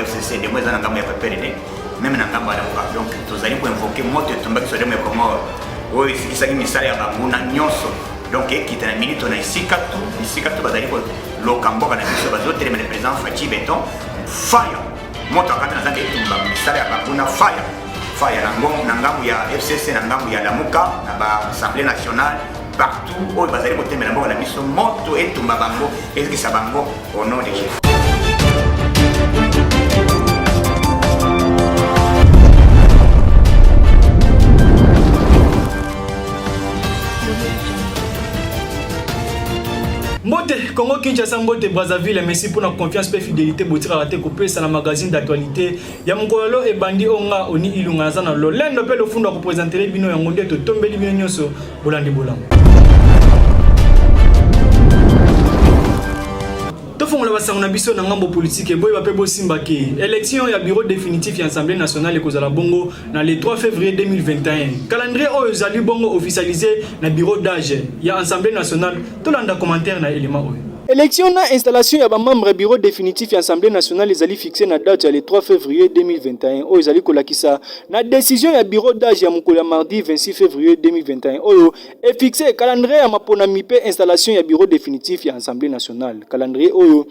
FCC de moins en ngambo ya PPRD même na ngambo ya Lamuka. Donc tozali ko invoquer moto tombaki sur demo comme o isikisaki misala ya banguna nyonso. Donc ekita na minute na isika tu bazali ko lokamboka na biso bazotelema le président Fachi Beton fire moto akata na zanga etumba misala ya banguna fire na ngambo ya FCC na ngambo ya Lamuka na ba Assemblée nationale partout où bazali ko temela mboka na biso moto etumba bango ezikisa bango au nom de Jésus. Mbote, Congo Kinshasa Mbote Brazzaville, merci pour la confiance et fidélité botira raté coupé sur la magazine d'actualité. Ya mkololo e bandi onga oni ilunga zana lo lendo pe lo fundo représenter les bino ya ngonde to tombeli bino nyonso bolandi bolam. Tofong la basangona biso na ngambo politique e boy ba pe bo simbake. Élection ya bureau définitif ya Assemblée nationale ko zala bongo na le 3 février 2021. Calendrier o zali bongo officialisé na bureau d'âge ya Assemblée nationale. Tolanda commentaire na élément o. Élection na installation ya ba membre bureau définitif ya Assemblée nationale ezali fixé na date ya le 3 février 2021. O ezali kolakisa na décision ya bureau d'âge ya mokolo ya mardi 26 février 2021. Oyo est fixé calendrier ya mapona mipe installation ya bureau définitif ya Assemblée nationale. Calendrier oyo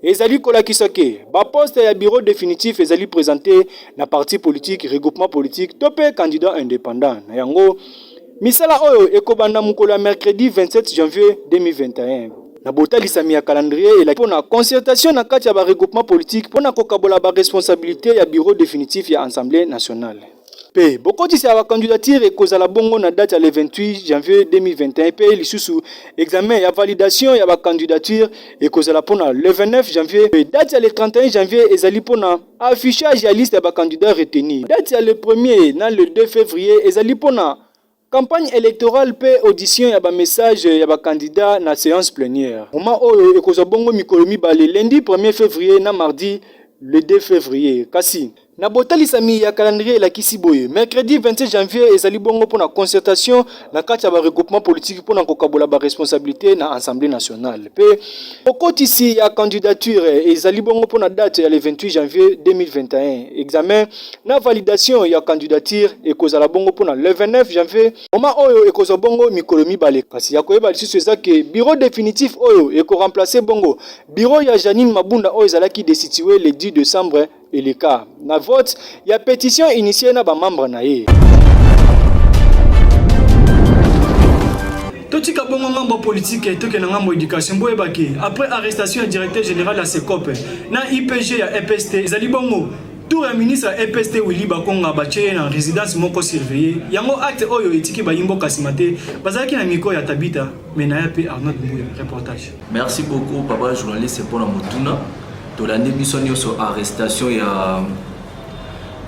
ezali kolakisa ke ba poste ya bureau définitif ezali présenté na parti politique, regroupement politique, topé candidat indépendant. Na yango misala oyo ekobanda mokolo ya mercredi 27 janvier 2021. Na botalisami ya calendrier et la pour na concertation na kati ya ba regroupement politique pour na kokabola ba responsabilité ya bureau définitif ya Assemblée nationale. Pe bokotisi ya ba candidature ekozala bongo na date ya le 28 janvier 2021 pe lisusu examen ya validation ya ba candidature ekozala pona le 29 janvier pe date ya le 31 janvier ezali pona affichage ya liste ya ba candidats retenus. Date ya le 1er na le 2 février ezali pona campagne électorale pe audition ya ba message ya ba candidat na séance plénière. Moment oyo ekoza bongo mikolo mibale lundi 1er février na mardi le 2 février. Kasi na botalisami ya calendrier la kisiboye mercredi 27 janvier ezali bongo pour la concertation na kati ya ba regroupement politique pour na kokabola ba responsabilité na Assemblée nationale. Pe okotisi ya candidature ezali bongo pour na date ya le 28 janvier 2021. Examen na validation ya candidature ekozala bongo pour na le 29 janvier. Moment oyo ekoza bongo mikolo mibale. Kasi ya koyeba lisusu ezake bureau définitif oyo eko remplacer bongo bureau ya Janine Mabunda oyo ezalaki destitué le 10 décembre et le cas na vote ya pétition initiée na ba membre na ye. Totika bongo ngambo politique toke na ngambo éducation boyebaki après arrestation du directeur général ya Secop na IPG ya EPST ezali bongo tour ya ministre ya EPST Willy Bakonga bache na résidence moko surveillée yango acte oyo etiki bayimbo kasimate bazaki na miko ya Tabita menaya pe Arnaud Mbuya reportage. Merci beaucoup papa journaliste pour la motuna. Tolandi biso nyonso arrestation ya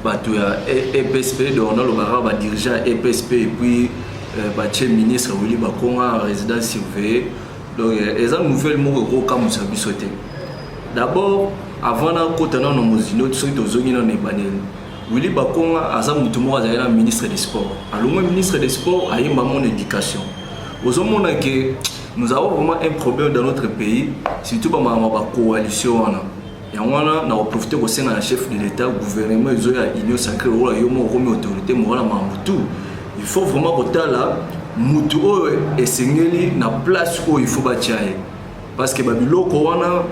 bato ya EPSP donc on a ba dirigeant EPSP et puis bache ministre Willy Bakonga résidence surveillée. Donc eza nouvelle moko ko kamusa biso te. D'abord avant na kotana no mozino tso tozongi na nebanel. Willy Bakonga aza mutu moko azali ministre des sports. Alongo ministre des sports ayemba mon éducation. Ozomona que nous avons vraiment un problème dans notre pays, surtout par ma coalition. Et on a profité aussi de la chef de l'État, le gouvernement, l'Union sacrée, l'autorité morale. Il faut vraiment que là, Moutou et Sengeli na place où il faut bâtir. Parce que Babilo Corona,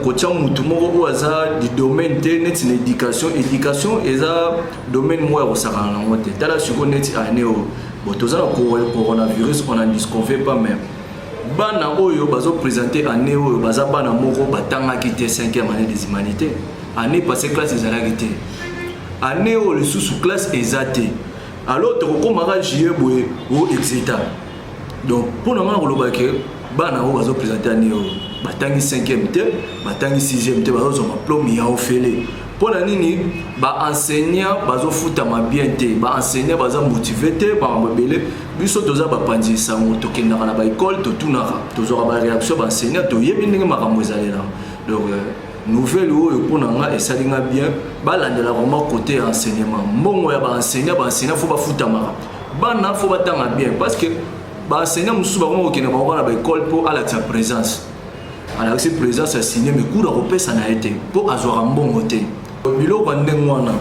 quand Moutou Moro a du domaine de l'éducation, éducation est un domaine moins au Sahara. Dans la seconde année, le coronavirus, on n'en disconvient pas même. Bana oyo bazo présenter année oyo baza bana moko batanga kité 5e année des humanités année passée classe ezalaki te année oyo le sous classe ezate alors to komaka jier boye o exita donc pour nous on loba que bana oyo bazo présenter année oyo batangi 5e te batangi 6e te bazo ma diplôme ya ofele pour la nini ba enseignant bazo futa ma bien te ba enseignant baza motivé te ba mabele biso toza ba pandi sango to kendaka na ba école to tunaka tozo ba réaction ba enseignant to yebi ndenge makambo ezalela donc nouvelle oyo pour nga esalinga bien ba landela vraiment côté enseignement mbongo ya ba enseignant faut ba futa maka bana faut ba tanga bien parce que ba enseignant musu ba ngo kena ba na ba école pour à la présence. Alors cette présence a signé mes cours de repère ça n'a été pour avoir un bon côté. biloko ndenge wana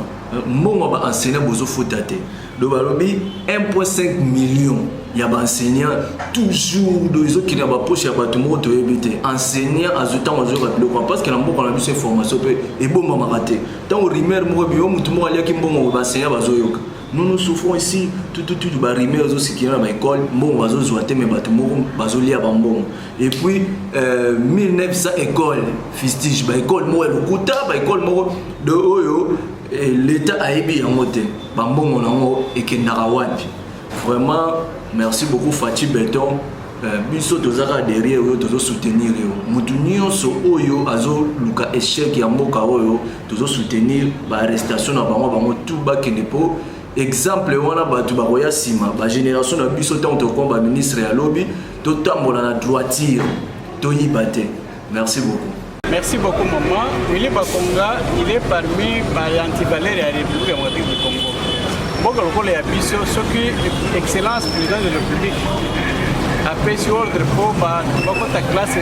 mbongo ba enseignant bozo fotate do balobi 1.5 million ya ba enseignant toujours do izo kina ba poche ya bato moko to yebite enseignant azuta mazo ka biloko parce que na mboko na biso formation pe e bomba makate tant rimer moko bi o mutu moko aliaki mbongo ba enseignant bazo yoka nous souffrons ici tout ba rimer zo sikina ba école mbongo bazo zoate me bato moko bazo lia ba mbongo et puis 1900 école fistige ba école moko lokuta ba école moko de oyo l'État a émis en mode bambon et wapi. Vraiment, merci beaucoup Fatih Béton. Biso tozaka derrière yo tozo soutenir yo. Mutu nyonso oyo azo luka échec ya mboka oyo tozo soutenir ba arrestation na bango tout ba kenepo. Exemple wana batu ba roya sima ba génération na biso tant to komba ministre ya lobby to tambola na droiture to yibate. Merci beaucoup. Merci beaucoup, maman. Willy Bakonga, il est parmi les antivaleurs de la République démocratique du Congo. Beaucoup de gens ont ce qui excellence président de la République a fait sur ordre pour la classe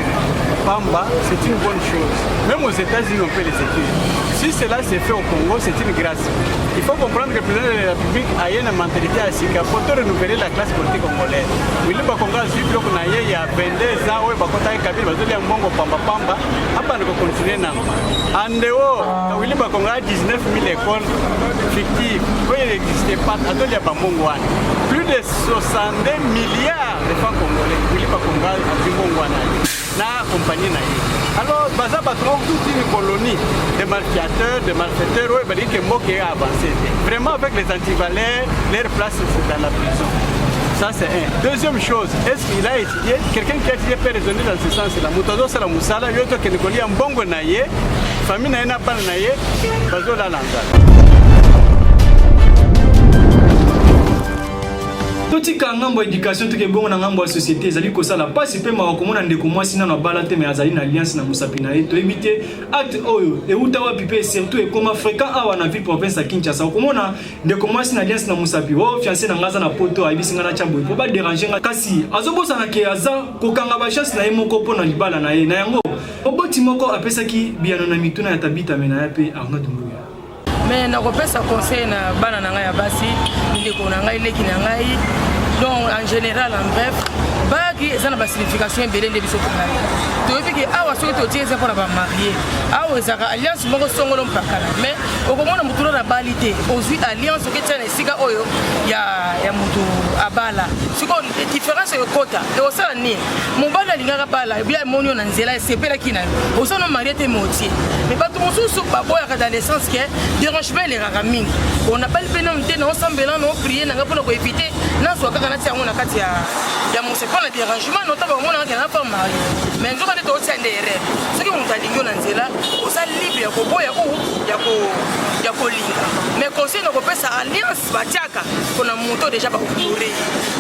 Pamba, c'est une bonne chose. Même aux États-Unis, on peut les étudier. Si cela s'est fait au Congo, c'est une grâce. Il faut comprendre que le président de la République a une mentalité à Sika pour renouveler la classe politique congolaise. Willy Bakonga a suivi le il y a 22 ans, il y a Pamba, après de continuer. En dehors, Willy Bakonga a 19 000 écoles fictives. Il n'existait pas. Plus de 62 milliards de francs congolais. Willy Bakonga a vu na compagnie na ye. Alors, baza batrouve toute une colonie de malfaiteurs, qui ont avancé. Vraiment, avec les antivaleurs, leur place c'est dans la prison. Ça, c'est un. Deuxième chose, est-ce qu'il a étudié? Quelqu'un qui a étudié peut raisonner dans ce sens-là. Moutodo, c'est la moussala, il y a un qui a un bon gonaye, famille n'a pas de naye, bazo la langue. totika ngambo éducation toke bongo na ngambo société ezali kosala pasi pe makomona ndeko mwasi na balate mais azali na alliance na musapi na ye to éviter acte oyo euta wapi pe surtout e koma fréquent awa na ville province ya Kinshasa komona ndeko mwasi na alliance na musapi o fiancé na ngaza na poto ayibisinga na chambo po ba déranger nga kasi azobosa na ke aza kokanga ba chance na ye moko pona libala na ye na yango oboti moko apesaki biano na mituna ya tabita mena ya pe Arnaud Dumbuya. Mais na kopesa conseil na bana na ngai ya basi ndeko na ngai leki na ngai donc en général en bref bagi eza na signification ebele nde biso tongaki toyebi ke awa soki totie eza mpona bamarie awa ezaka alliance moko songolo mpakala mais okomona motu na bali te ozwi alliance oke tia na esika oyo ya motu abala sikoyo différence ekota ekosala nini mobali alingaka bala bia emoni oyo na nzela esepelaki na yo osala marie te motie mais bato mosusu baboyaka dans le sens ke dérangement elekaka mingi onabali mpe nano te naosambela naoprie nanga mpona koevite nazwa kaka natia yango na kati ya mose mpona dérangement nota bakomona kaka na fa marie mais nzoka nde tootia nde erreur soki moto alingi yo na nzela oza libre ya koboya ou ya kolinga mais conseil na kopesa alliance batiaka mpona moto déjà bahonore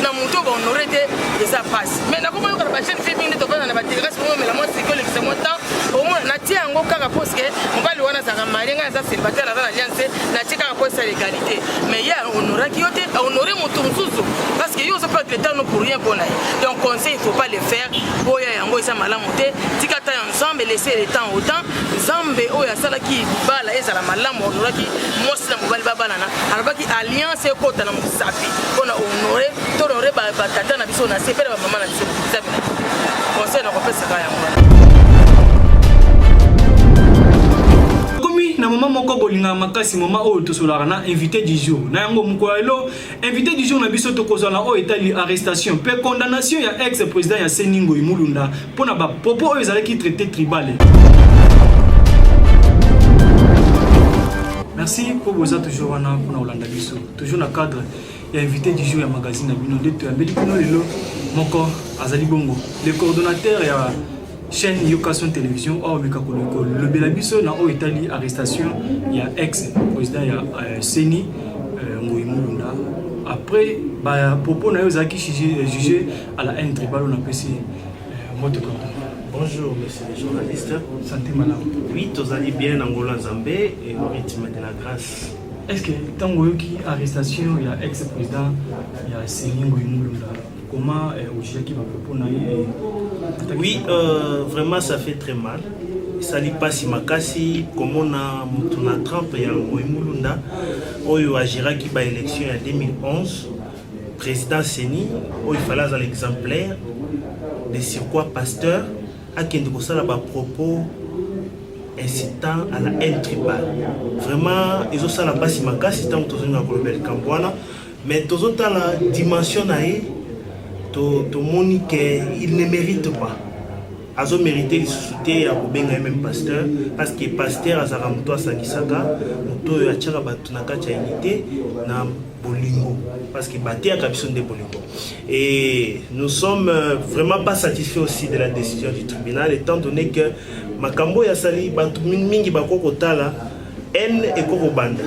na moto bahonore te eza pasi mais nakoma yoka na bajeune fille mingi nde tokana na batégresse pomomela mwa siko elekisa mwa temps omona natia yango kaka poske mobali wana azalaka marie ngai aza célibataire aza na alliance natie kaka po esa l'égalité mais ye ahonoraki yo te ahonore moto mosusu parce que yo ozo perdre le temps no pour rien mpona ye donc conseil il faut pas le faire boya yango eza malamu te tika ta ya nzambe laisser le temps au temps nzambe oyo asalaki bala ezala malamu ahonoraki mwasi na mobali babalana alobaki alliance ekota na mosapi mpona honore to honore batata na biso na se mpe na bamama na biso nzambe na conseil na kopesaka yango na moment moko bolinga makasi moment oyo tosolaka na invité du jour na yango mokolo invité du jour na biso tokozala oyo etali arrestation pe condamnation ya ex président ya Seningo Imulunda pona ba popo oyo ezalaki traité tribal. Merci pour vous toujours wana pona olanda biso toujours na cadre ya invité du jour ya magazine na bino nde toyambeli bino lelo moko azali bongo le coordonnateur ya chaîne Yokason Télévision au Mekakoloko le belabiso na o Italie arrestation il y a ex président ya Seni Ngoimulunda après ba popo na yo zaki jugé à la haine tribale on appelle ça moto. Bonjour monsieur les journalistes. Santé madame. Oui, tous allez bien Angola Zambé et au rythme de la grâce. Est-ce que tango yoki arrestation il y a ex président il y a Seni Ngoimulunda comment aujourd'hui qui va proposer oui, vraiment ça fait très mal sali pasi makasi komona mutu na Trump ya Moimulunda oyo agiraki ba élection en 2011 président Seni oyo fallait à l'exemplaire de sur quoi pasteur akende kosala ba propos incitant à la haine tribale. Vraiment ils ont ça la pasi makasi tant que tozonga kolobel kambwana mais tozota la dimension nae to monique il ne mérite pas. Azo mérité le soutien à Kobenga même pasteur parce que pasteur azara muto asangisaka muto ya tchaka batu na kati ya unité na bolingo parce que baté à kabison de bolingo et nous sommes vraiment pas satisfaits aussi de la décision du tribunal étant donné que makambo ya sali batu mingi bakoko tala haine ekoko banda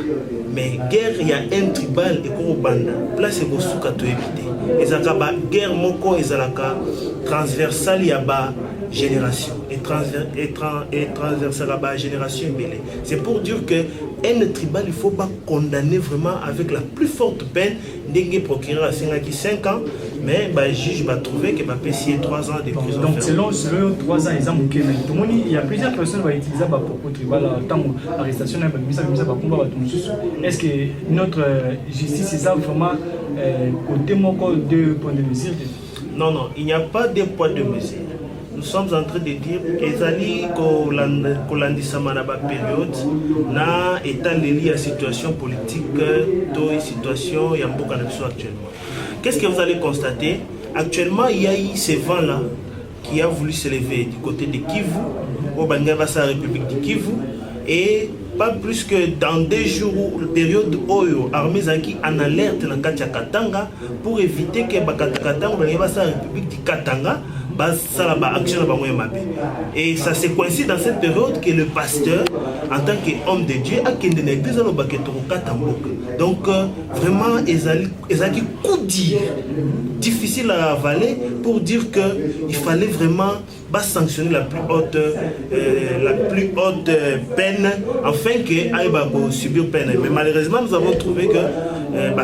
mais guerre ya haine tribal ekoko banda place bosuka to éviter ezaka ba guerre moko ezalaka transversale ya ba génération et transversale à la génération mêlée. C'est pour dire que haine tribale, il ne faut pas condamner vraiment avec la plus forte peine. Ndenge procureur à 5 ans, mais le juge va trouver qu'il va payer 3 ans de prison. Donc selon 3 ans, il y a plusieurs personnes qui vont utiliser le propos tribal tant l'arrestation. Est-ce que notre justice est ça vraiment côté deux points de mesure? Non, il n'y a pas de poids de mesure. Nous sommes en train de dire qu'Ezali Kolandisama na ba période na état lié à la situation politique de la situation Yamboka actuellement. Qu'est-ce que vous allez constater? Actuellement, il y a eu ce vent-là qui a voulu se lever du côté de Kivu, au Bangabassa République de Kivu, et pas plus que dans 2 jours, période Oyo, armée Zaki en alerte dans Katia Katanga pour éviter que Katanga, Bangabassa République de Katanga, et ça s'est coincé dans cette période que le pasteur, en tant qu'homme de Dieu, a qu'une église à donc vraiment, ils ont coup dire difficile à avaler pour dire qu'il fallait vraiment sanctionner la plus haute peine afin que subir peine. Mais malheureusement, nous avons trouvé que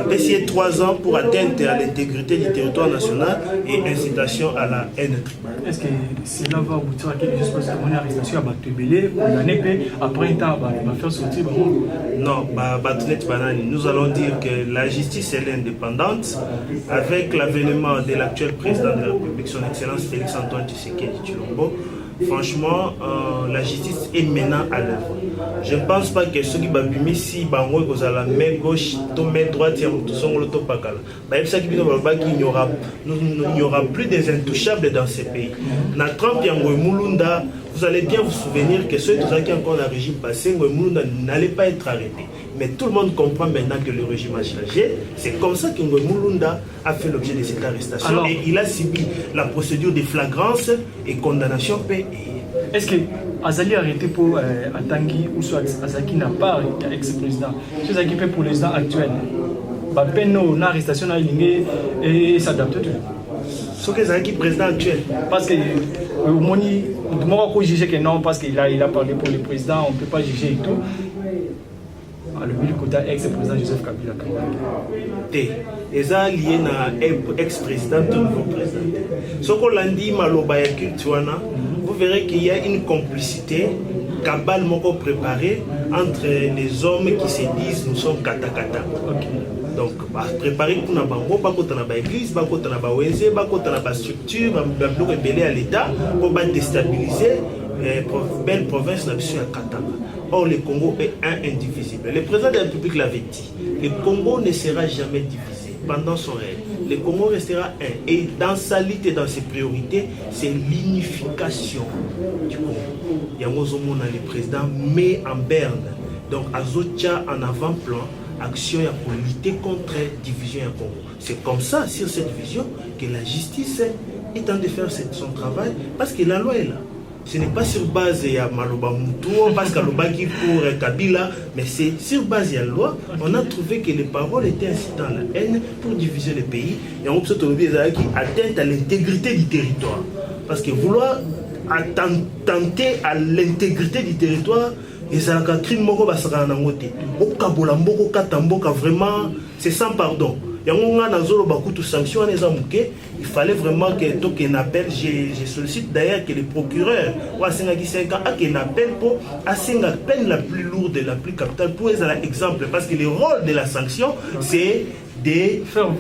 PCA 3 ans pour atteinte à l'intégrité du territoire national et incitation à la haine. Est-ce que cela va aboutir à quelque chose parce qu'on a arrestation à Batubélé, après un temps, on va faire sortir? Non, nous allons dire que la justice est indépendante avec l'avènement de l'actuel président de la République, son Excellence Félix Antoine Tshisekedi Tshilombo. Franchement, la justice est maintenant à l'œuvre. Je ne pense pas que ceux qui ont si à la main gauche, la main droite, il n'y aura plus des intouchables dans ces pays. Na Trump Mulunda, vous allez bien vous souvenir que ceux qui ont encore le régime passé, Mulunda n'allait pas être arrêté. Mais tout le monde comprend maintenant que le régime a changé. C'est comme ça que Mulunda a fait l'objet de cette arrestation. Alors, et il a subi la procédure de flagrance et condamnation payée. Est-ce que Azali a arrêté pour Atangi ou soit Azaki n'a pas arrêté ex-président? C'est ce qui fait pour les président actuel. Peine l'arrestation a et s'adapte. Ce que Azaki président actuel. Parce que Moni, on peut juger que non, parce qu'il a parlé pour le président, on ne peut pas juger et tout. Le côté ex-président Joseph Kabila. Et ça lié à ex-président de nouveau président. Ce qu'on l'a dit, vous verrez qu'il y a une complicité, cabale moko préparée entre les hommes qui se disent nous sommes katakata. Donc, préparer pour nous bango, bakota na ba église, bakota na ba ONG, bakota na ba structure, ba bloc rebelle à l'État pour déstabiliser belle province na biso ya Katanga. Or, le Congo est un indivisible. Le président de la République l'avait dit. Le Congo ne sera jamais divisé pendant son règne. Le Congo restera un. Et dans sa lutte et dans ses priorités, c'est l'unification du Congo. Yangozomona, le président met en berne. Donc, Azotia en avant-plan, action pour lutter contre la division au Congo. C'est comme ça, sur cette vision, que la justice est en train de faire son travail parce que la loi est là. Ce n'est pas sur base de Maloba Moutou, parce que Lobaki pour Kabila, mais c'est sur base de la loi. On a trouvé que les paroles étaient incitant à la haine pour diviser le pays. Et on peut qui atteint à l'intégrité du territoire. Parce que vouloir tenter à l'intégrité du territoire, et un crime moko basaka na ngote. Au Kabolambo, au Katamboka, vraiment, c'est sans pardon. Yangonga nazolo bakutu sanction les amouké, il fallait vraiment que token appel, je sollicite d'ailleurs que le procureur ou à 5 ans a qu'un appel pour à 5 peine la plus lourde et la plus capitale pour l'exemple parce que le rôle de la sanction c'est de faire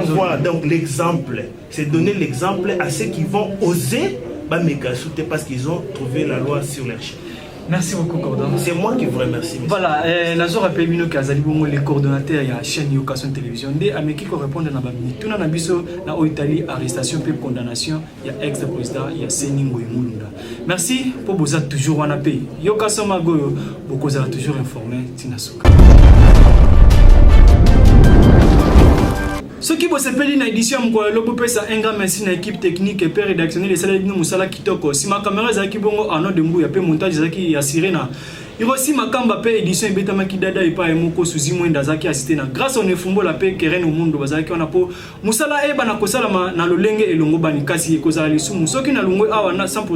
voir donc l'exemple, c'est donner l'exemple à ceux qui vont oser méga-souter parce qu'ils ont trouvé la loi sur leur champ. Merci beaucoup, Cordon. C'est moi qui vous remercie. Voilà, Nazo rappelle Bino Kazali Bongo, les coordonnateurs de la chaîne Yokason Télévision. Dès Ameki qui répondent à Nabami. Tout na biso na Italie, arrestation puis condamnation. Il y a ex-président, il y a Seningo et Mulunda. Merci pour vous être toujours en appel. Yokason Magoyo, beaucoup vous toujours informé. Tinasuka. Ce qui vous appelle une édition, un grand merci à l'équipe technique et rédactionnelle de Salah Moussala Kitoko. Si ma caméra est qui bongo en de mbou, il y a peu montage qui est assuré na. Il y a aussi ma camba pe édition et bêta qui dada et pas et moko sous zimo ndazaki assisté na. Grâce au nefumbo la paix keren au monde bazaki on a po Moussala e bana kosala na lolenge et longo bani kasi kozala lisumu. Soki na longo awa na 100%.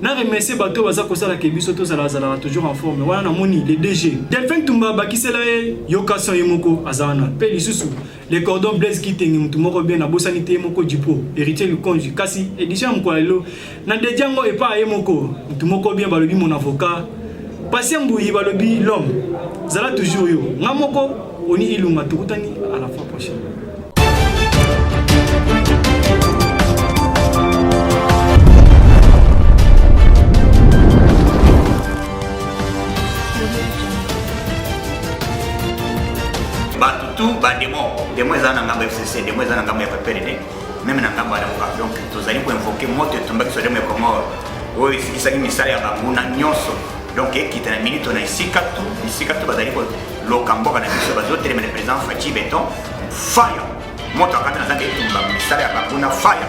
Na remercier bato baza kosala ke biso to zala toujours en forme. Wana na moni le DG. Delphin Tumba bakisela Yokason yemoko azana. Pe lisusu. Les cordons Blaise Kitenge mutumoko bien na bosanité moko jipo héritier Lukonji kasi édition mkwalelo na dediango e pa yemoko mutumoko bien balobi mon avocat patient Mbouyi balobi l'homme zala toujours yo ngamoko oni ilunga tukutani à la fois prochaine. Tout des mois en angambo FCC, des mois en angambo PPRD, même en angambo avocat. Donc, vous allez invoquer moi de tomber sur les comment oui, c'est qui misali ya banguna nyonso. Donc, qui est la minute on a ici quatre bazali ko lokambo kana biso bazote le président Fachi Beton fire. Moi to akata nazanga etumba misali ya banguna fire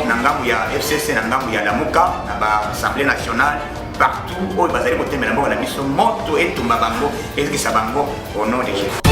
nangambo ya FCC nangambo ya Lamuka na ba Assemblée nationale partout où bazali ko temela bango na biso moto etumba bango et qui ça bango au nom de Jésus.